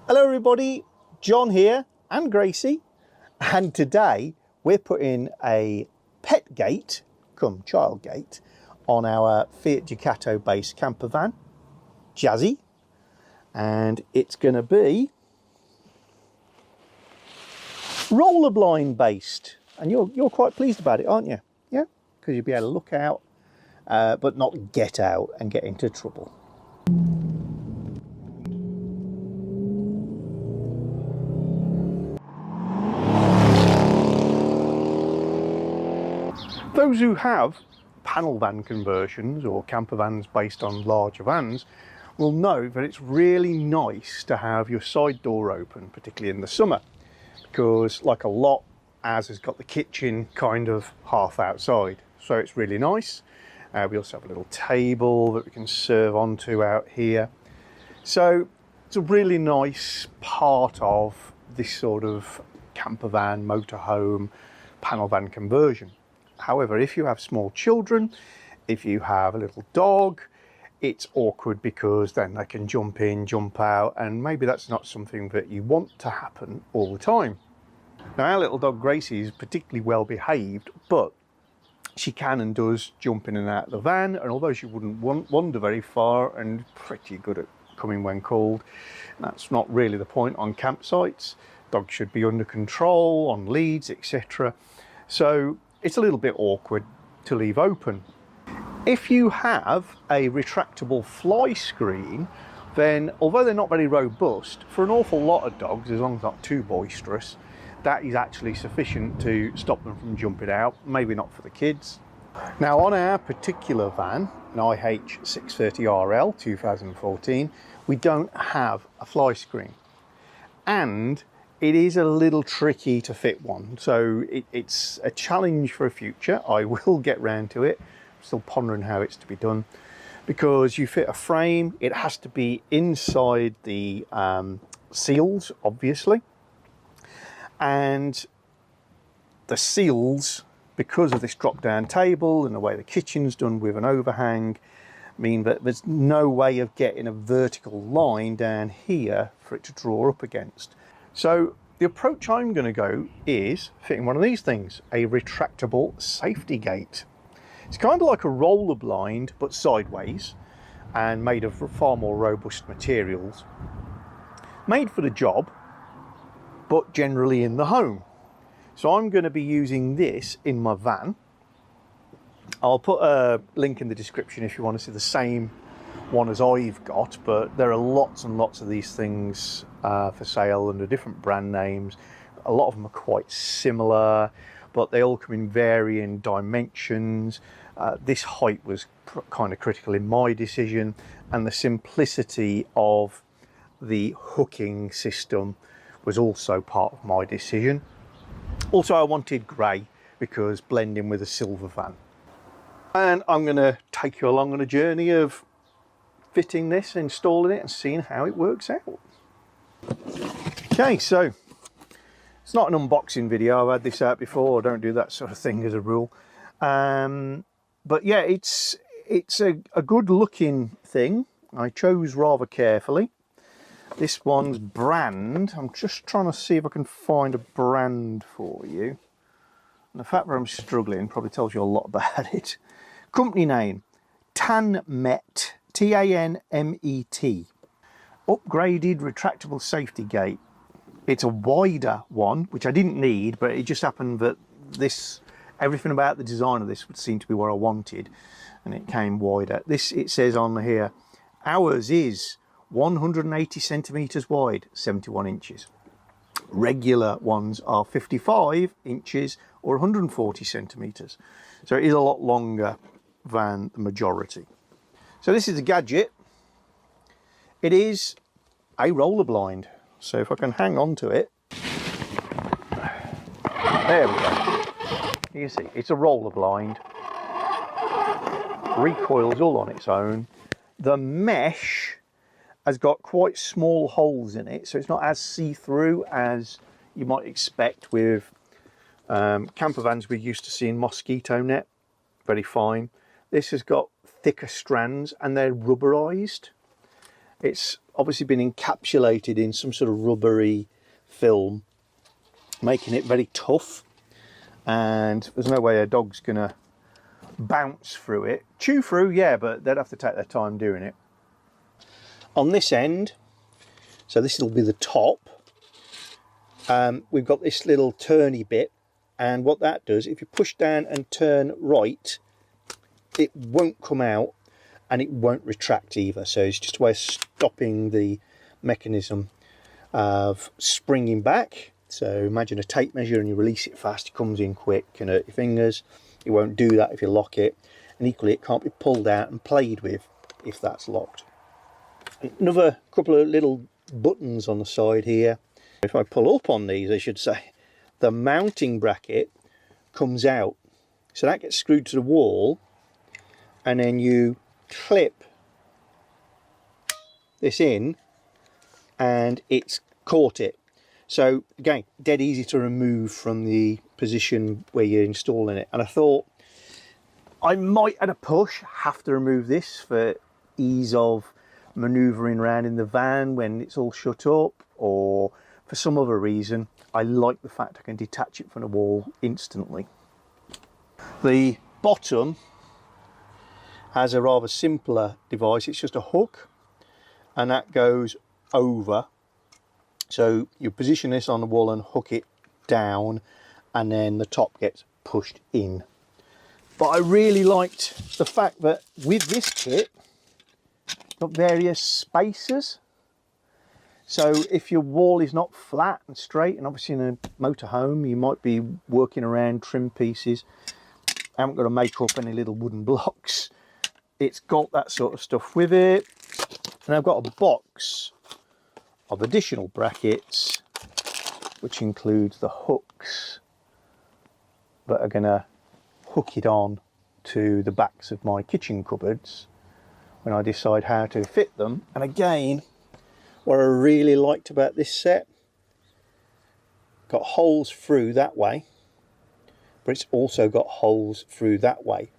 Hello everybody, John here and Gracie, and today we're putting a pet gate, come child gate, on our Fiat Ducato based camper van, Jazzy, and it's going to be roller blind based, and you're quite pleased about it, aren't you? Yeah, because you'll be able to look out but not get out and get into trouble. Those who have panel van conversions or camper vans based on larger vans will know that it's really nice to have your side door open, particularly in the summer, because like a lot, ours has got the kitchen kind of half outside, so it's really nice. We also have a little table that we can serve onto out here, so it's a really nice part of this sort of camper van, motorhome, panel van conversion. However, if you have small children, if you have a little dog, it's awkward because then they can jump in, jump out, and maybe that's not something that you want to happen all the time. Now, our little dog Gracie is particularly well behaved, but she can and does jump in and out of the van, and although she wouldn't wander very far and pretty good at coming when called, that's not really the point on campsites. Dogs should be under control, on leads, etc. So it's a little bit awkward to leave open. If you have a retractable fly screen, then although they're not very robust, for an awful lot of dogs, as long as not too boisterous, that is actually sufficient to stop them from jumping out, maybe not for the kids. Now, on our particular van, an IH630RL 2014, we don't have a fly screen, and it is a little tricky to fit one, so it's a challenge for a future. I will get round to it. I'm still pondering how it's to be done, because you fit a frame, it has to be inside the seals, obviously, and the seals, because of this drop down table and the way the kitchen's done with an overhang, mean that there's no way of getting a vertical line down here for it to draw up against. So the approach I'm going to go is fitting one of these things, a retractable safety gate. It's kind of like a roller blind, but sideways, and made of far more robust materials. Made for the job, but generally in the home. So I'm going to be using this in my van. I'll put a link in the description if you want to see the same one as I've got, but there are lots and lots of these things for sale under different brand names. A lot of them are quite similar, but they all come in varying dimensions. This height was kind of critical in my decision, and the simplicity of the hooking system was also part of my decision. Also, I wanted grey because blending with a silver van. And I'm going to take you along on a journey of fitting this, installing it, and seeing how it works out. Okay, so it's not an unboxing video. I've had this out before. I don't do that sort of thing as a rule. But yeah, it's a good looking thing. I chose rather carefully. This one's brand, I'm just trying to see if I can find a brand for you. And the fact that I'm struggling probably tells you a lot about it. Company name, Tanmet, T-A-N-M-E-T. Upgraded retractable safety gate. It's a wider one, which I didn't need, but it just happened that everything about the design of this would seem to be what I wanted, and it came wider. This, it says on here, ours is 180 centimeters wide, 71 inches. Regular ones are 55 inches or 140 centimeters. So it is a lot longer than the majority. So this is a gadget. It is a roller blind. So if I can hang on to it, there we go. You can see it's a roller blind. Recoils all on its own. The mesh has got quite small holes in it, so it's not as see-through as you might expect with camper vans we're used to seeing mosquito net. Very fine. This has got thicker strands and they're rubberized, It's obviously been encapsulated in some sort of rubbery film, making it very tough, and there's no way a dog's gonna bounce through it. Chew through, yeah, but they'd have to take their time doing it. On this end, so this will be the top, we've got this little turny bit, and what that does, if you push down and turn right, it won't come out and it won't retract either. So it's just a way of stopping the mechanism of springing back. So imagine a tape measure and you release it fast, it comes in quick, can hurt your fingers. It won't do that if you lock it, and equally it can't be pulled out and played with if that's locked. Another couple of little buttons on the side here. If I pull up on these, I should say, the mounting bracket comes out. So that gets screwed to the wall, and then you clip this in and it's caught it. So again, dead easy to remove from the position where you're installing it. And I thought I might at a push have to remove this for ease of manoeuvring around in the van when it's all shut up, or for some other reason. I like the fact I can detach it from the wall instantly. The bottom has a rather simpler device. It's just a hook, and that goes over. So you position this on the wall and hook it down, and then the top gets pushed in. But I really liked the fact that with this kit, you've got various spacers. So if your wall is not flat and straight, and obviously in a motorhome you might be working around trim pieces, haven't got to make up any little wooden blocks. It's got that sort of stuff with it. And I've got a box of additional brackets, which includes the hooks that are going to hook it on to the backs of my kitchen cupboards when I decide how to fit them. And again, what I really liked about this set, got holes through that way, but it's also got holes through that way.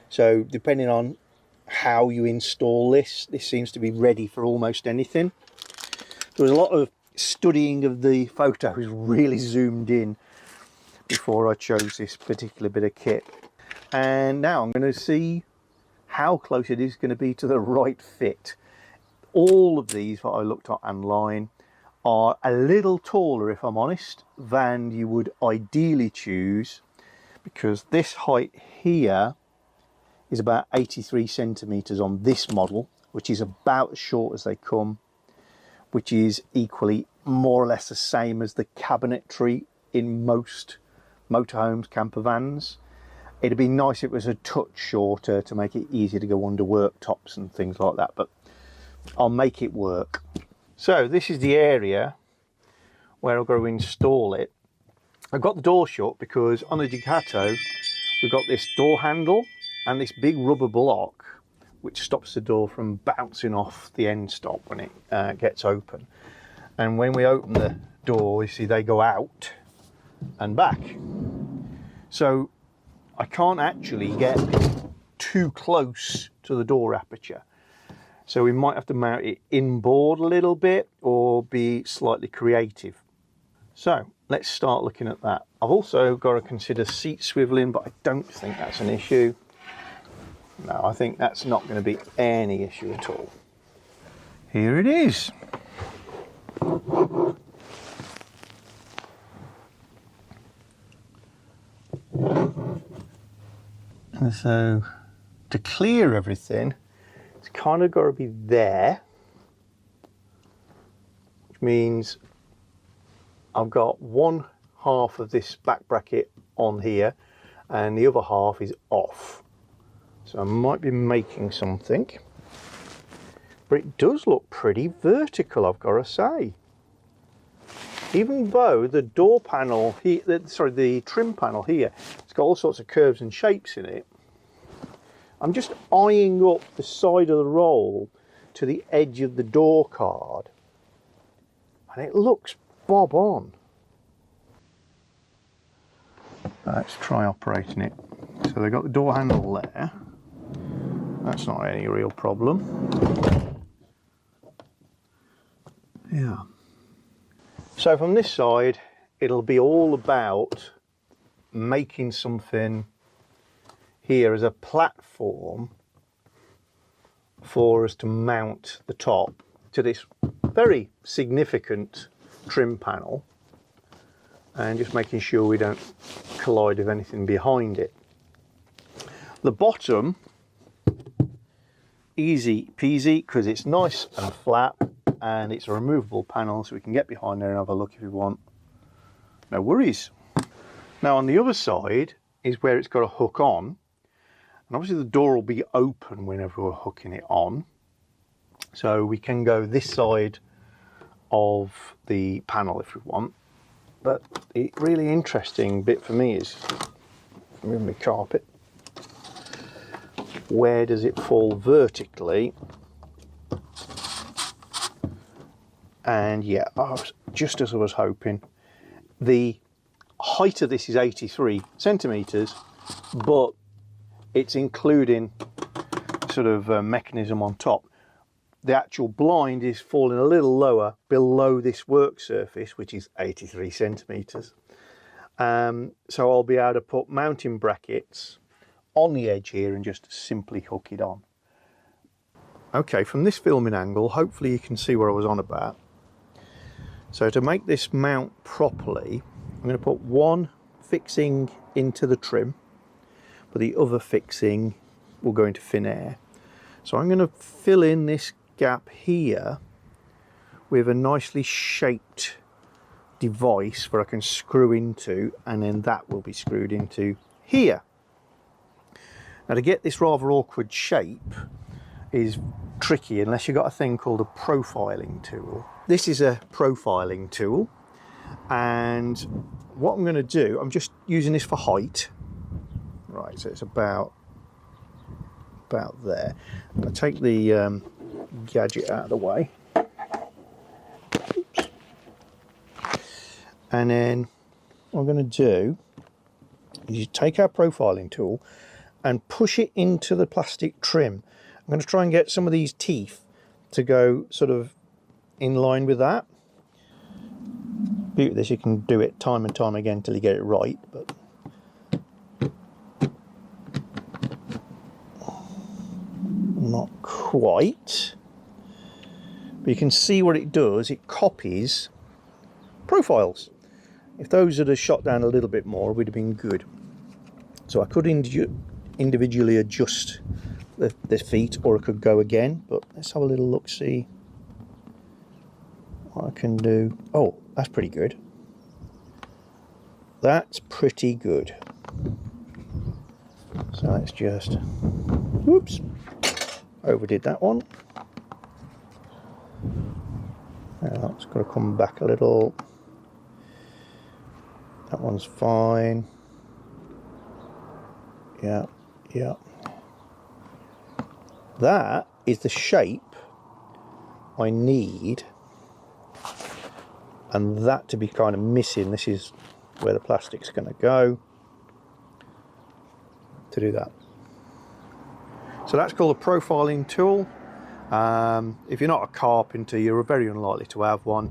So depending on how you install this, this seems to be ready for almost anything. There was a lot of studying of the photos, really zoomed in before I chose this particular bit of kit. And now I'm going to see how close it is going to be to the right fit. All of these that I looked at online are a little taller, if I'm honest, than you would ideally choose, because this height here is about 83 centimeters on this model, which is about as short as they come, which is equally more or less the same as the cabinetry in most motorhomes, camper vans. It'd be nice if it was a touch shorter to make it easier to go under worktops and things like that, but I'll make it work. So this is the area where I've got to install it. I've got the door shut because on the Ducato we've got this door handle and this big rubber block which stops the door from bouncing off the end stop when it gets open. And when we open the door, you see they go out and back. So I can't actually get too close to the door aperture. So we might have to mount it inboard a little bit or be slightly creative. So let's start looking at that. I've also got to consider seat swiveling, but I don't think that's an issue. No, I think that's not going to be any issue at all. Here it is. And so to clear everything, it's kind of got to be there, which means I've got one half of this back bracket on here and the other half is off. So I might be making something, but it does look pretty vertical, I've got to say. Even though the door panel here, the trim panel here, it's got all sorts of curves and shapes in it. I'm just eyeing up the side of the roll to the edge of the door card, and it looks bob on. Let's try operating it. So they've got the door handle there. That's not any real problem. Yeah. So from this side, it'll be all about making something here as a platform for us to mount the top to this very significant trim panel, and just making sure we don't collide with anything behind it. The bottom, easy peasy, because it's nice and flat and it's a removable panel, so we can get behind there and have a look if we want. No worries. Now on the other side is where it's got a hook on, and obviously the door will be open whenever we're hooking it on, so we can go this side of the panel if we want. But the really interesting bit for me is, move my carpet, where does it fall vertically? And yeah, just as I was hoping. The height of this is 83 centimeters, but it's including sort of a mechanism on top. The actual blind is falling a little lower below this work surface, which is 83 centimeters. So I'll be able to put mounting brackets on the edge here and just simply hook it on. Okay, from this filming angle, hopefully you can see what I was on about. So to make this mount properly, I'm going to put one fixing into the trim, but the other fixing will go into thin air. So I'm going to fill in this gap here with a nicely shaped device where I can screw into, and then that will be screwed into here. Now to get this rather awkward shape is tricky unless you've got a thing called a profiling tool. This is a profiling tool, and what I'm going to do, I'm just using this for height. Right, so it's about there. I'm going to take the gadget out of the way. Oops. And then what I'm going to do is you take our profiling tool and push it into the plastic trim. I'm going to try and get some of these teeth to go sort of in line with that. Beauty of this, you can do it time and time again till you get it right, but not quite. But you can see what it does, it copies profiles. If those had shot down a little bit more, it would have been good. So I could individually adjust the feet, or I could go again, but let's have a little look, see what I can do. Oh, that's pretty good. That's pretty good. So let's just, whoops, overdid that one. Now it's got to come back a little. That one's fine. Yeah, yeah. That is the shape I need, and that to be kind of missing. This is where the plastic's going to go to do that. So that's called a profiling tool. If you're not a carpenter, you're very unlikely to have one,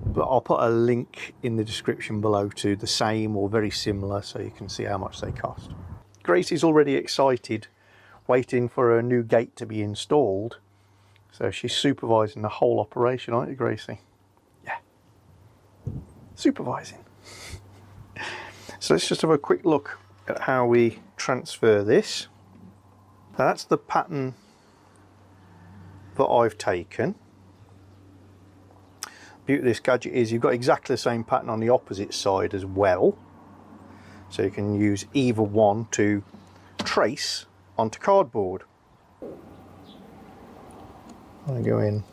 but I'll put a link in the description below to the same or very similar, so you can see how much they cost. Gracie's already excited, waiting for a new gate to be installed. So she's supervising the whole operation, aren't you, Gracie? Yeah, supervising. So let's just have a quick look at how we transfer this. That's the pattern that I've taken. The beauty of this gadget is you've got exactly the same pattern on the opposite side as well. So you can use either one to trace onto cardboard. I go in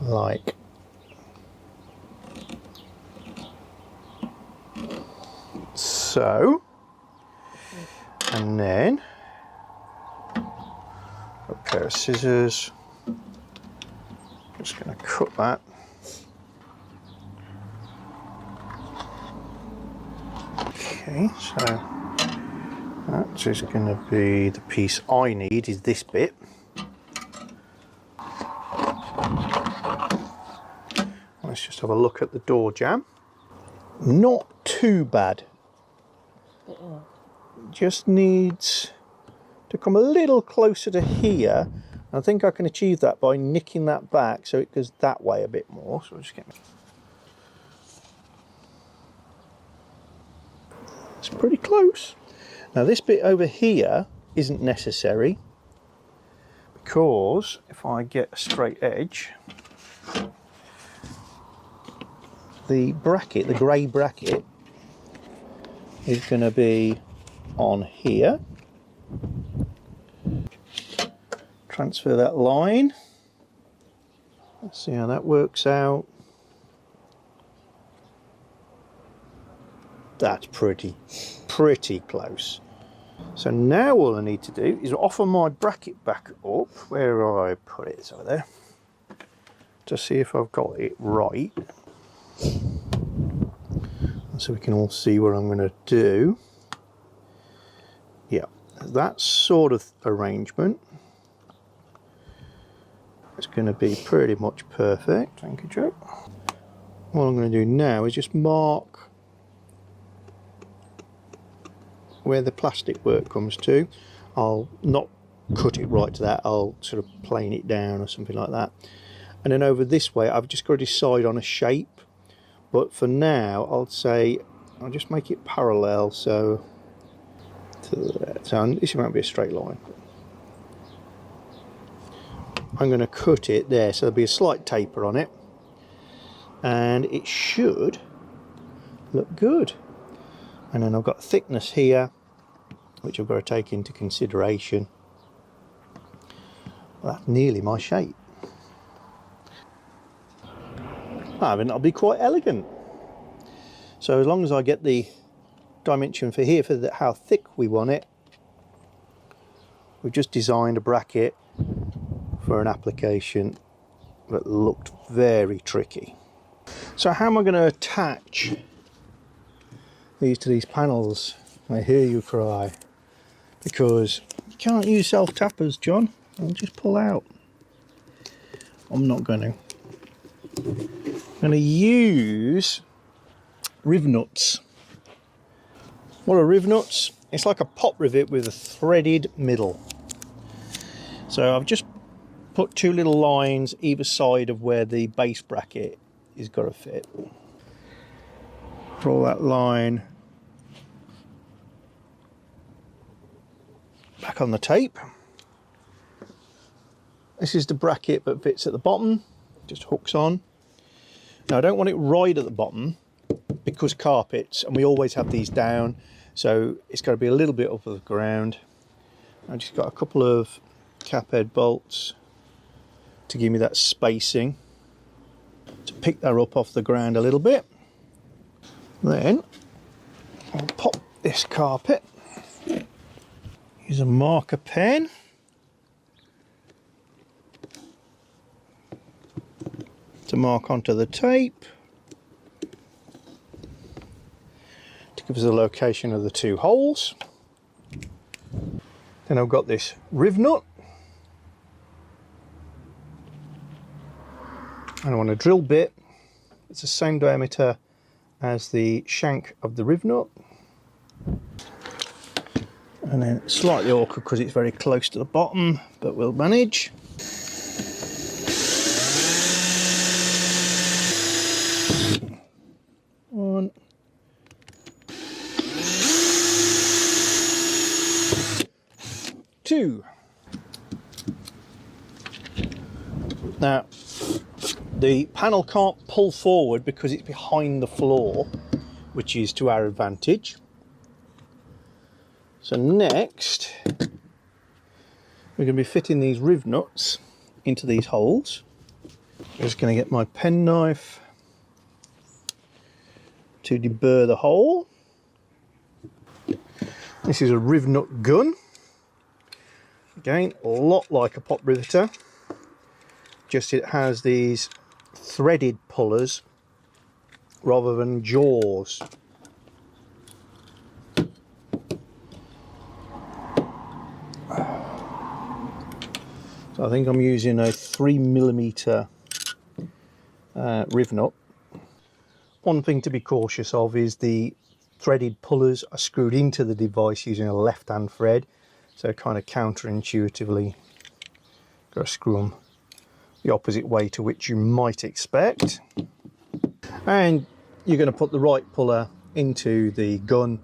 like so, and then a pair of scissors. Just going to cut that. Okay, so that is going to be the piece I need, is this bit. let's just have a look at the door jamb. Not too bad. Just needs to come a little closer to here. I think I can achieve that by nicking that back so it goes that way a bit more. So I'll just get... It's pretty close. Now this bit over here isn't necessary, because if I get a straight edge, the bracket, the grey bracket, is going to be on here. Transfer that line. Let's see how that works out. That's pretty close. So now all I need to do is offer my bracket back up. Where I put it, it's over there, to see if I've got it right, so we can all see what I'm going to do. Yeah, that sort of arrangement is going to be pretty much perfect. Thank you, Joe. What I'm going to do now is just mark where the plastic work comes to. I'll not cut it right to that, I'll sort of plane it down or something like that. And then over this way I've just got to decide on a shape, but for now I'll say I'll just make it parallel, so to that. So this won't be a straight line. I'm going to cut it there, so there'll be a slight taper on it, and it should look good. And then I've got thickness here, which I've got to take into consideration. Well, that's nearly my shape. I mean, that'll be quite elegant. So as long as I get the dimension for here, for how thick we want it, we've just designed a bracket for an application that looked very tricky. So how am I going to attach these to these panels? I hear you cry, because you can't use self-tappers, John. I'll just pull out. I'm not going to. I'm going to use Rivnuts. What are Rivnuts? It's like a pop rivet with a threaded middle. So I've just put two little lines either side of where the base bracket is got to fit. Draw that line back on the tape. This is the bracket that fits at the bottom, just hooks on. Now I don't want it right at the bottom because carpets, and we always have these down, so it's got to be a little bit up of the ground. I've just got a couple of cap head bolts to give me that spacing to pick that up off the ground a little bit. Then I'll pop this carpet, use a marker pen, to mark onto the tape to give us the location of the two holes. Then I've got this Rivnut, and I want a drill bit. It's the same diameter as the shank of the Rivnut, and then slightly awkward because it's very close to the bottom, but we'll manage. One, two. Now the panel can't pull forward because it's behind the floor, which is to our advantage. So next we're going to be fitting these Rivnuts into these holes. I'm just going to get my penknife to deburr the hole. This is a Rivnut gun. Again, a lot like a pop riveter, just it has these threaded pullers rather than jaws. So I think I'm using a 3mm Rivnut one thing to be cautious of is the threaded pullers are screwed into the device using a left-hand thread, so kind of counterintuitively got to screw them the opposite way to which you might expect. And you're going to put the right puller into the gun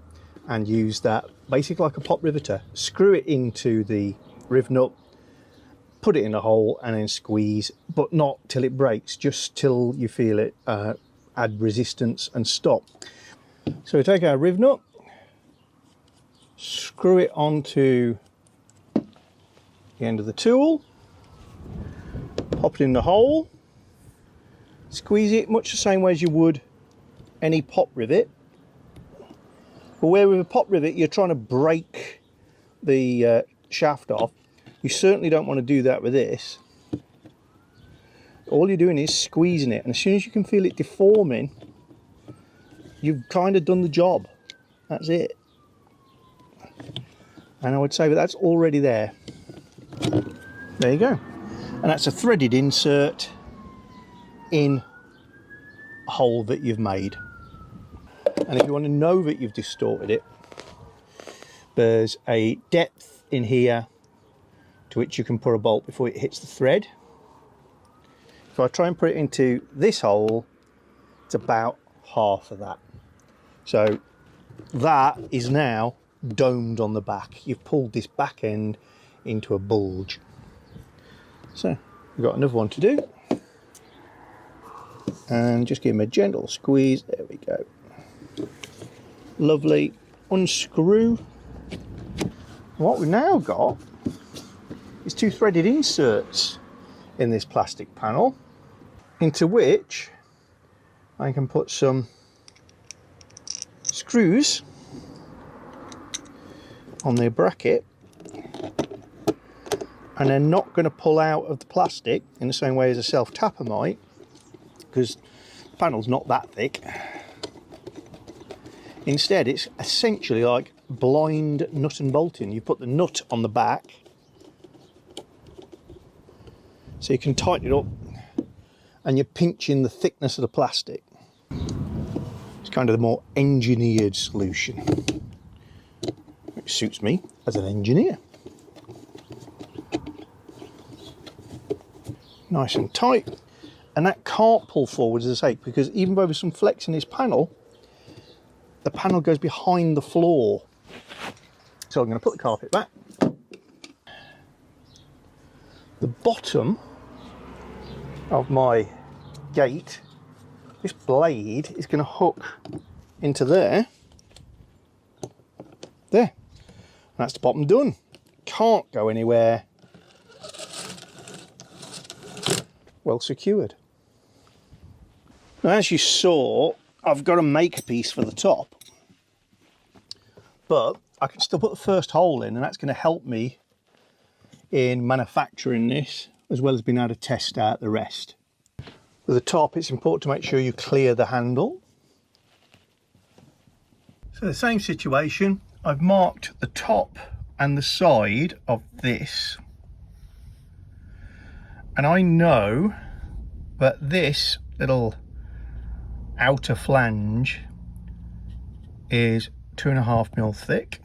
and use that basically like a pop riveter. Screw it into the Rivnut, put it in a hole and then squeeze, but not till it breaks, just till you feel it add resistance and stop. So we take our Rivnut, screw it onto the end of the tool, pop it in the hole, squeeze it much the same way as you would any pop rivet. But where with a pop rivet you're trying to break the shaft off, you certainly don't want to do that with this. All you're doing is squeezing it, and as soon as you can feel it deforming, you've kind of done the job. That's it. And I would say that that's already there. There you go. And that's a threaded insert in a hole that you've made. And if you want to know that you've distorted it, there's a depth in here to which you can put a bolt before it hits the thread. If I try and put it into this hole, it's about half of that. So that is now domed on the back. You've pulled this back end into a bulge. So we've got another one to do. And just give him a gentle squeeze. There we go. Lovely. Unscrew. What we've now got is two threaded inserts in this plastic panel, into which I can put some screws on the bracket, and they're not going to pull out of the plastic in the same way as a self-tapper might, because the panel's not that thick. Instead, it's essentially like blind nut and bolting. You put the nut on the back so you can tighten it up, and you're pinching the thickness of the plastic. It's kind of the more engineered solution, which suits me as an engineer. Nice and tight, and that can't pull forward, as I say, because even though there's some flex in this panel, the panel goes behind the floor. So I'm going to put the carpet back. The bottom of my gate, this blade is going to hook into there. There. And that's the bottom done. Can't go anywhere. Well secured. Now, as you saw, I've got a makepiece for the top, but I can still put the first hole in, and that's going to help me in manufacturing this, as well as being able to test out the rest. For the top, it's important to make sure you clear the handle. So the same situation, I've marked the top and the side of this, and I know that this little outer flange is 2.5mm thick.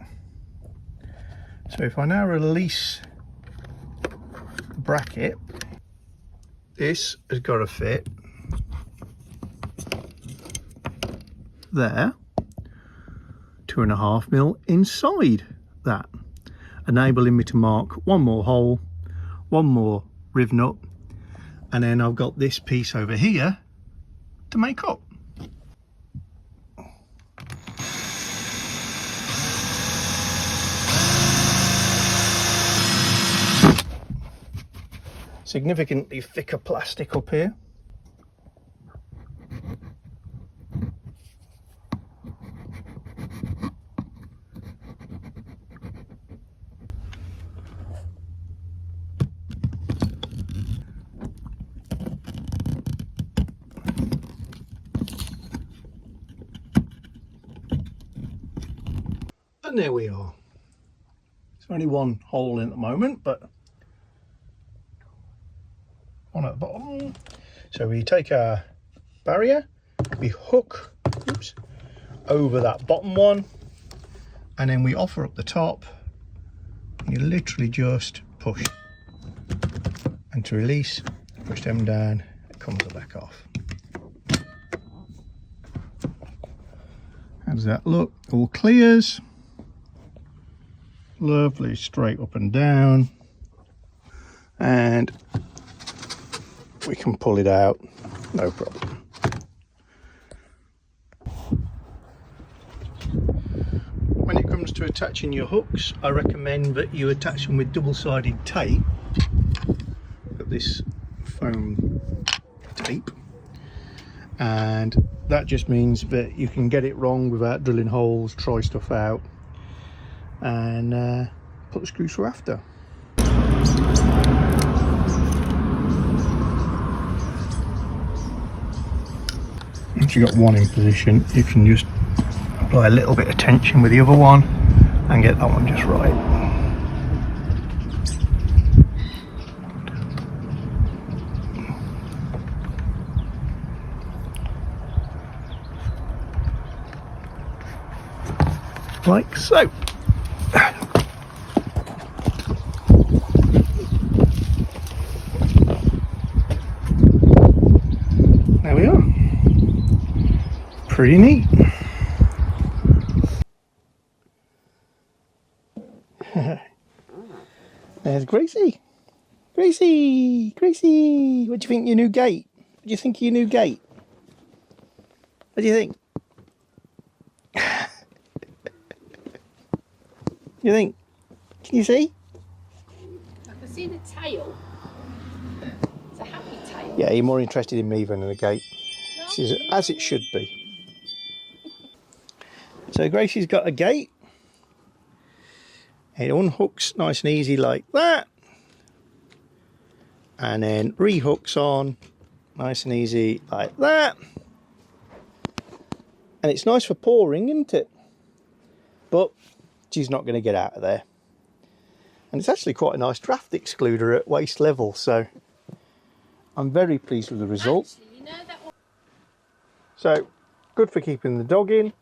So if I now release the bracket, this has got to fit there, 2.5mm inside that, enabling me to mark one more hole, one more Rivnut, and then I've got this piece over here to make up. Significantly thicker plastic up here. And there we are. There's only one hole in at the moment, but one at the bottom. So we take our barrier, we hook, oops, over that bottom one, and then we offer up the top. You literally just push, and to release, push them down, it comes back off. How does that look? All clears. Lovely, straight up and down. And we can pull it out, no problem. When it comes to attaching your hooks, I recommend that you attach them with double-sided tape. Got this foam tape, and that just means that you can get it wrong without drilling holes, try stuff out, and put the screws through after. Once you've got one in position, you can just apply a little bit of tension with the other one and get that one just right. Like so. There we are. Pretty neat. There's Gracie. Gracie, Gracie, what do you think of your new gate? What do you think of your new gate? What do you think? You think? Can you see? I can see the tail. It's a happy tail. Yeah, you're more interested in me than in the gate. No. This is as it should be. So Gracie's got a gate. It unhooks nice and easy like that. And then rehooks on nice and easy like that. And it's nice for pouring, isn't it? But she's not going to get out of there. And it's actually quite a nice draft excluder at waist level, so I'm very pleased with the result. Actually, you know that one... So, good for keeping the dog in.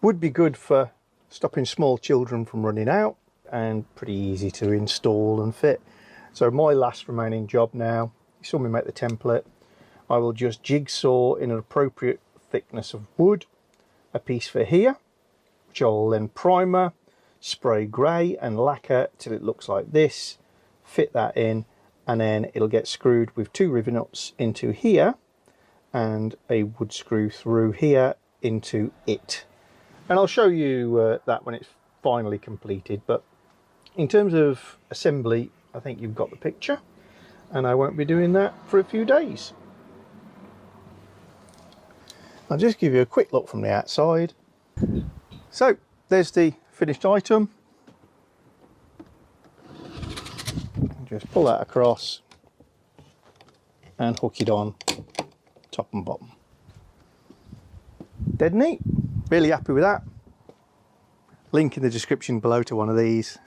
Would be good for stopping small children from running out, and pretty easy to install and fit. So my last remaining job now, you saw me make the template. I will just jigsaw in an appropriate thickness of wood a piece for here, which I will then primer, spray grey and lacquer till it looks like this, fit that in, and then it'll get screwed with 2 Rivnuts into here and a wood screw through here into it. And I'll show you that when it's finally completed, but in terms of assembly, I think you've got the picture, and I won't be doing that for a few days. I'll just give you a quick look from the outside. So there's the finished item. Just pull that across and hook it on top and bottom. Dead neat. Really happy with that. Link in the description below to one of these.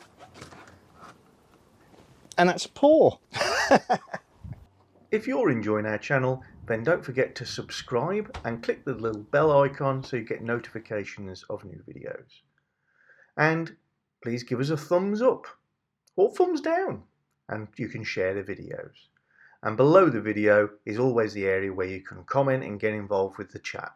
And that's a paw. If you're enjoying our channel, then don't forget to subscribe and click the little bell icon so you get notifications of new videos. And please give us a thumbs up or thumbs down, and you can share the videos. And below the video is always the area where you can comment and get involved with the chat.